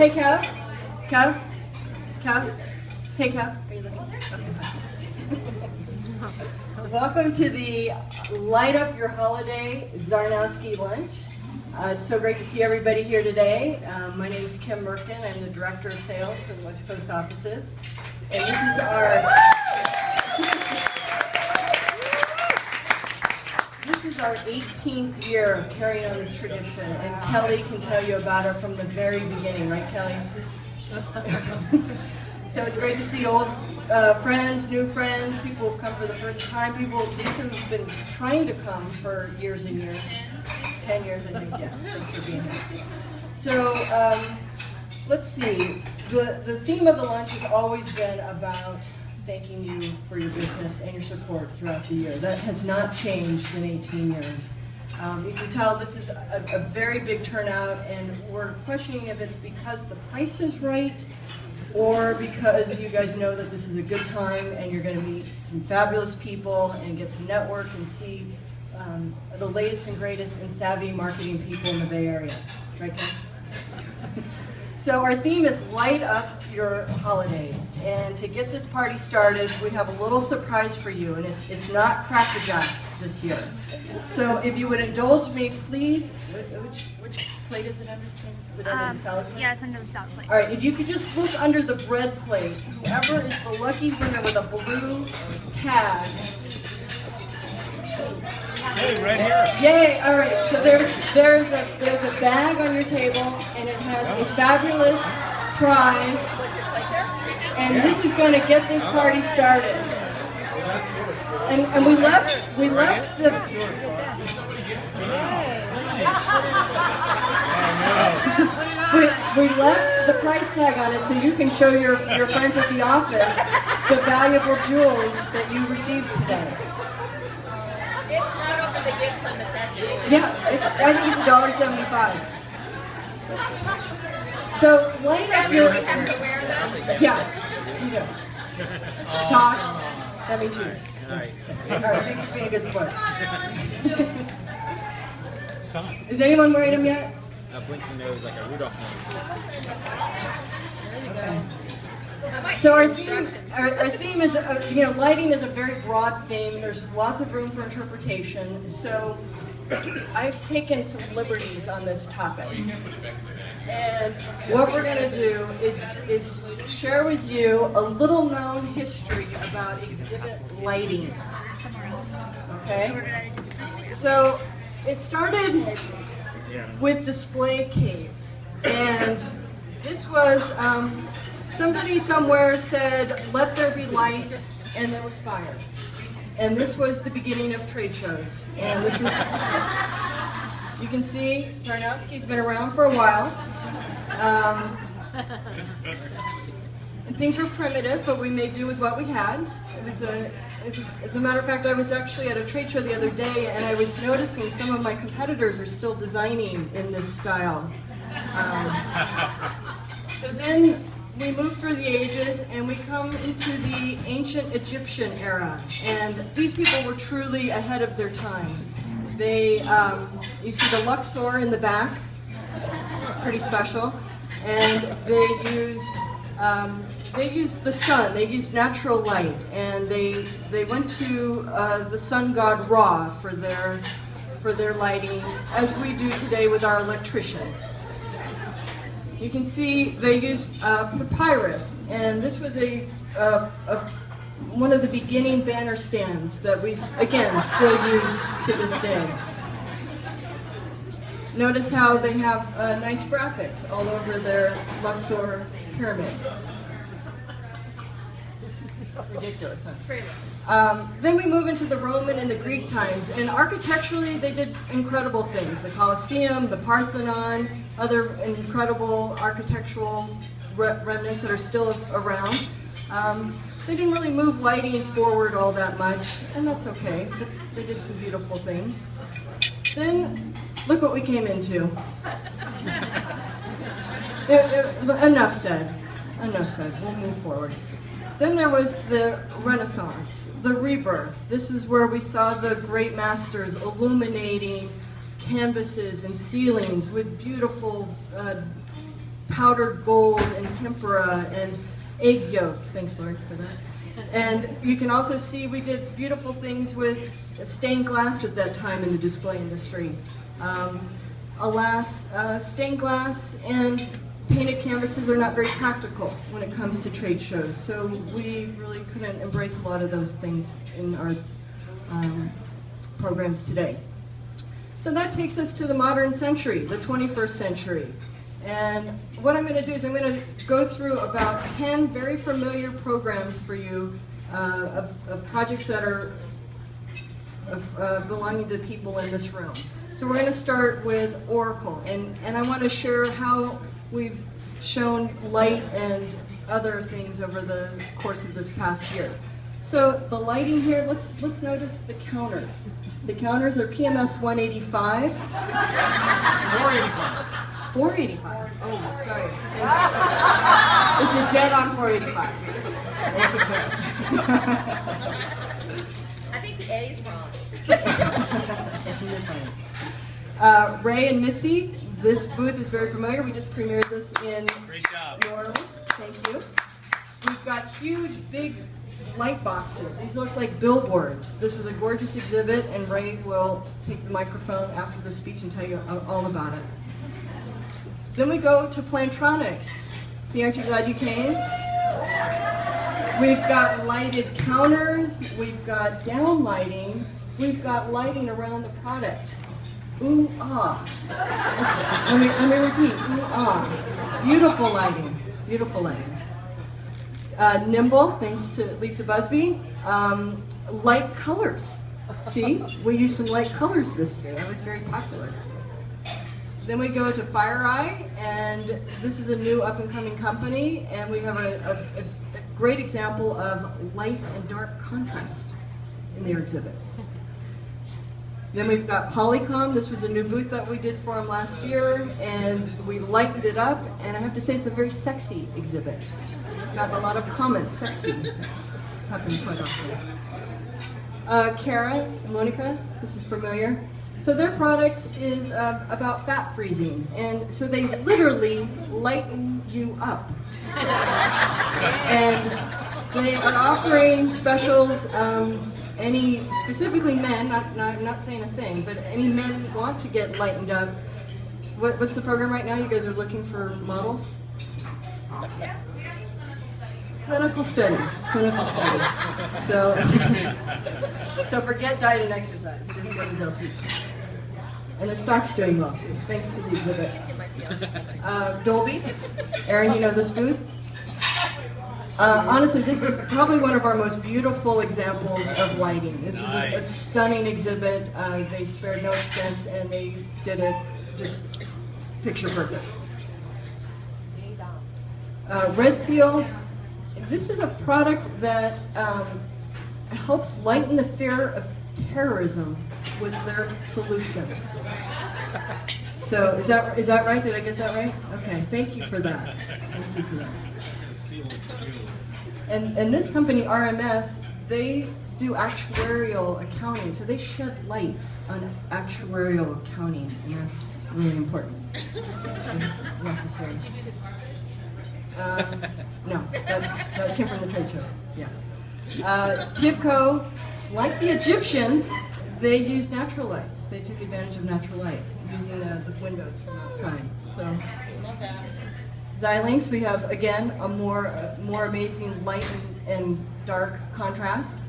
Hey, Kev. Kev. Kev. Hey, Kev. Are you looking? Okay. Welcome to the Light Up Your Holiday Czarnowski lunch. It's so great to see everybody here today. My name is Kim Merkin. I'm the Director of Sales for the West Coast offices. And this is our 18th year of carrying on this tradition. And Kelly can tell you about it from the very beginning, right, Kelly? So it's great to see old friends, new friends, people who've come for the first time, these have been trying to come for years and years. 10 years, I think, yeah. Thanks for being here. So, let's see. The theme of the lunch has always been about thanking you for your business and your support throughout the year. That has not changed in 18 years. You can tell this is a very big turnout, and we're questioning if it's because the price is right or because you guys know that this is a good time and you're going to meet some fabulous people and get to network and see the latest and greatest and savvy marketing people in the Bay Area. Right, Ken? So our theme is Light Up Your Holidays. And to get this party started, we have a little surprise for you, and it's not Cracker Jacks this year. So if you would indulge me, please, which plate is it under? Is it under the salad plate? Yeah, it's under the salad plate. All right, if you could just look under the bread plate, whoever is the lucky winner with a blue tag. Hey, right here. Yay! All right. So there's a bag on your table, and it has a fabulous prize, and this is going to get this party started. And we left the we left the price tag on it so you can show your friends at the office the valuable jewels that you received today. It's not over the gift limit, that's it. Yeah, I think it's $1.75. So light up your. We have to wear them? Yeah, you do. Talk. That means you. All right. All right, thanks for being a good sport. Is anyone wearing them yet? A blinking nose like a Rudolph nose. Okay. So our theme is, lighting is a very broad theme. There's lots of room for interpretation. So I've taken some liberties on this topic. And what we're going to do is share with you a little known history about exhibit lighting. Okay? So it started with display caves. And this was, somebody somewhere said, let there be light, and there was fire. And this was the beginning of trade shows. And this is, you can see, Czarnowski's been around for a while. And things were primitive, but we made do with what we had. It was as a matter of fact, I was actually at a trade show the other day, and I was noticing some of my competitors are still designing in this style. So then we move through the ages and we come into the ancient Egyptian era, and these people were truly ahead of their time. They, you see the Luxor in the back, it's pretty special, and they used the sun, they used natural light, and they went to the sun god Ra for their lighting, as we do today with our electricians. You can see they used papyrus, and this was one of the beginning banner stands that we, again, still use to this day. Notice how they have nice graphics all over their Luxor pyramid. Ridiculous, huh? Then we move into the Roman and the Greek times, and architecturally they did incredible things. The Colosseum, the Parthenon, other incredible architectural remnants that are still around. They didn't really move lighting forward all that much, and that's okay, but they did some beautiful things. Then, look what we came into. Enough said. Enough said. We'll move forward. Then there was the Renaissance, the rebirth. This is where we saw the great masters illuminating canvases and ceilings with beautiful powdered gold and tempera and egg yolk. Thanks, Lori, for that. And you can also see we did beautiful things with stained glass at that time in the display industry. Alas, stained glass and painted canvases are not very practical when it comes to trade shows, so we really couldn't embrace a lot of those things in our programs today. So that takes us to the modern century, the 21st century. And what I'm going to do is I'm going to go through about 10 very familiar programs for you of projects that are belonging to people in this room. So we're going to start with Oracle, and I want to share how we've shown light and other things over the course of this past year. So the lighting here, let's notice the counters. The counters are PMS 185. 485. 485. Oh, sorry. It's a dead on 485. I think the A is wrong. Ray and Mitzi, this booth is very familiar. We just premiered this in Great job. New Orleans. Thank you. We've got huge, big light boxes. These look like billboards. This was a gorgeous exhibit, and Ray will take the microphone after the speech and tell you all about it. Then we go to Plantronics. See, aren't you glad you came? We've got lighted counters, we've got down lighting, we've got lighting around the product. Ooh, ah. Okay. Let me repeat, ooh, ah. Beautiful lighting, beautiful lighting. Nimble, thanks to Lisa Busby. Light colors. See, we used some light colors this year. That was very popular. Then we go to FireEye, and this is a new up-and-coming company, and we have a great example of light and dark contrast in their exhibit. Then we've got Polycom. This was a new booth that we did for them last year, and we lightened it up, and I have to say it's a very sexy exhibit. It's got a lot of comments, sexy. It's happened quite often. Kara and Monica, this is familiar. So their product is about fat freezing, and so they literally lighten you up. And they are offering specials, specifically men, I'm not saying a thing, but any men who want to get lightened up. What's the program right now? You guys are looking for models? Clinical studies. Clinical studies. So, so forget diet and exercise. Just go to LT. And their stock's doing well, thanks to the exhibit. Dolby. Aaron, you know this booth? Honestly, this is probably one of our most beautiful examples of lighting. This was a stunning exhibit. They spared no expense, and they did it just picture perfect. Red Seal. This is a product that helps lighten the fear of terrorism with their solutions. So is that right? Did I get that right? Okay, thank you for that. Thank you for that. And this company, RMS, they do actuarial accounting, so they shed light on actuarial accounting, and that's really important. Necessary. No, that came from the trade show. Yeah. Tibco, like the Egyptians, they use natural light. They took advantage of natural light using the windows from outside. So, Xilinx, we have again a more amazing light and dark contrast.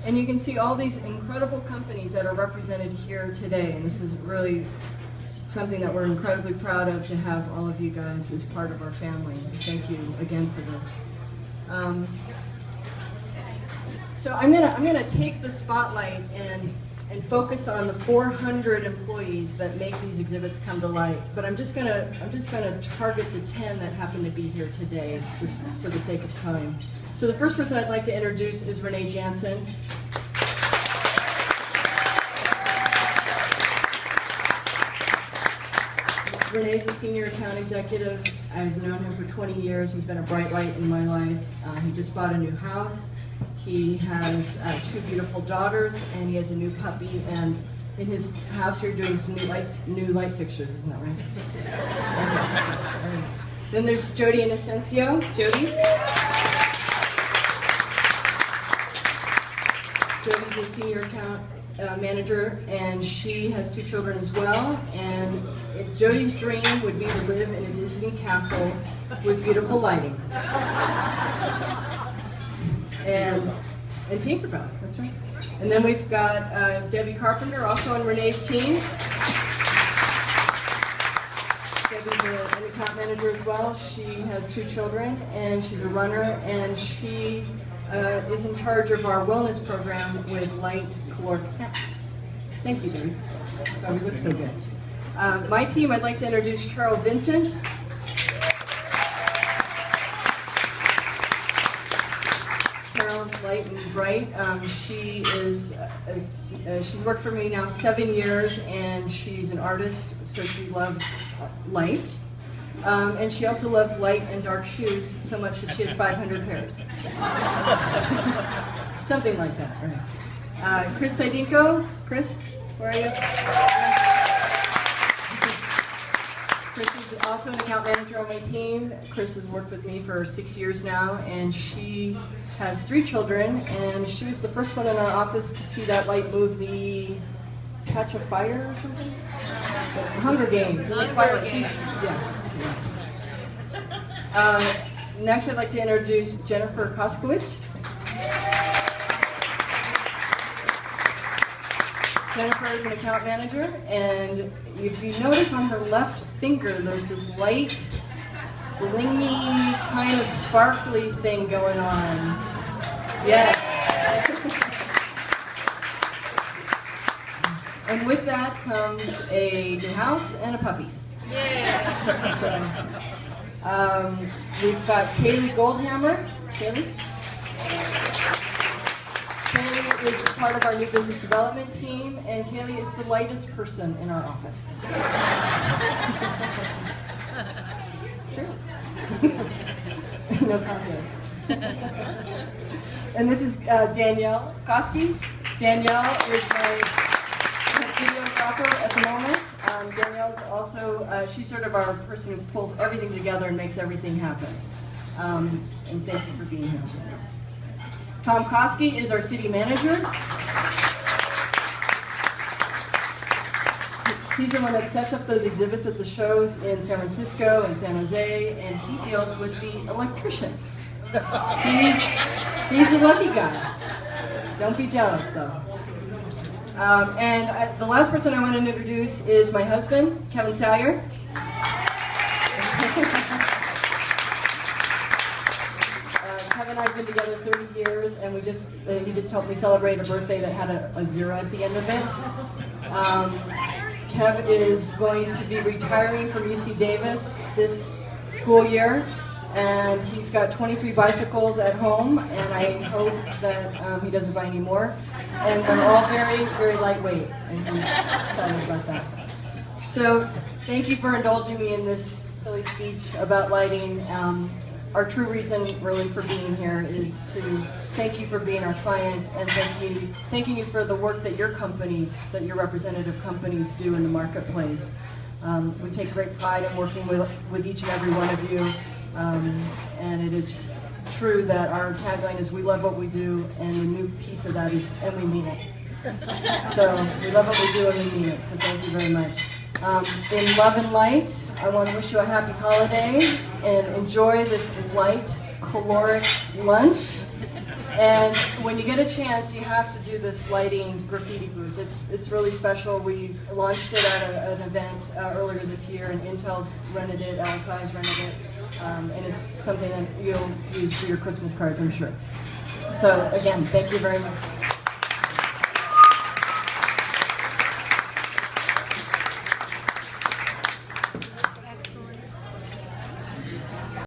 And you can see all these incredible companies that are represented here today, and this is really something that we're incredibly proud of, to have all of you guys as part of our family. Thank you again for this. So I'm gonna take the spotlight and focus on the 400 employees that make these exhibits come to light. But I'm just gonna target the 10 that happen to be here today, just for the sake of time. So the first person I'd like to introduce is Renee Jansen. Renee's a senior account executive. I've known him for 20 years. He's been a bright light in my life. He just bought a new house. He has 2 beautiful daughters, and he has a new puppy. And in his house, you're doing some new light fixtures, isn't that right? Then there's Jody Inocencio. Jody? Jody's a senior account manager, and she has 2 children as well. And if Jody's dream would be to live in a Disney castle with beautiful lighting. And Tinkerbell, that's right. And then we've got Debbie Carpenter, also on Renee's team. Debbie's an account manager as well. She has 2 children, and she's a runner, and she is in charge of our wellness program with light caloric snacks. Thank you, Debbie. Oh, we look so good. My team, I'd like to introduce Carol Vincent. Carol's light and bright. She's worked for me now 7 years, and she's an artist, so she loves light. And she also loves light and dark shoes so much that she has 500 pairs. Something like that, right? Chris Sidinko. Chris, where are you? Chris is also an account manager on my team. Chris has worked with me for 6 years now, and she has 3 children, and she was the first one in our office to see that light move the Catch a Fire or something? Hunger Games. Yeah. Next, I'd like to introduce Jennifer Koskowicz. Jennifer is an account manager, and if you notice on her left finger, there's this light, blingy, kind of sparkly thing going on. Yes. And with that comes a new house and a puppy. Yeah. So, we've got Kaylee Goldhammer. Kaylee? Kaylee is part of our new business development team, and Kaylee is the lightest person in our office. It's true. No contest. And this is Danielle Koski. Danielle is my videographer at the moment. Danielle's also, she's sort of our person who pulls everything together and makes everything happen. And thank you for being here. Tom Koski is our city manager. He's the one that sets up those exhibits at the shows in San Francisco and San Jose, and he deals with the electricians. He's the lucky guy. Don't be jealous, though. The last person I want to introduce is my husband, Kevin Salyer. Kevin and I have been together 30 years, and he just helped me celebrate a birthday that had a 0 at the end of it. Kev is going to be retiring from UC Davis this school year, and he's got 23 bicycles at home, and I hope that he doesn't buy any more. And they're all very, very lightweight, and he's excited about that. So thank you for indulging me in this silly speech about lighting. Our true reason really for being here is to thank you for being our client, and thanking you for the work that your companies, that your representative companies do in the marketplace. We take great pride in working with each and every one of you, and it is true that our tagline is "We love what we do," and the new piece of that is "And we mean it." So we love what we do and we mean it. So thank you very much. In love and light, I want to wish you a happy holiday and enjoy this light, caloric lunch. And when you get a chance, you have to do this lighting graffiti booth. It's really special. We launched it at an event earlier this year, and Intel's rented it, LSI's rented it, and it's something that you'll use for your Christmas cards, I'm sure. So again, thank you very much.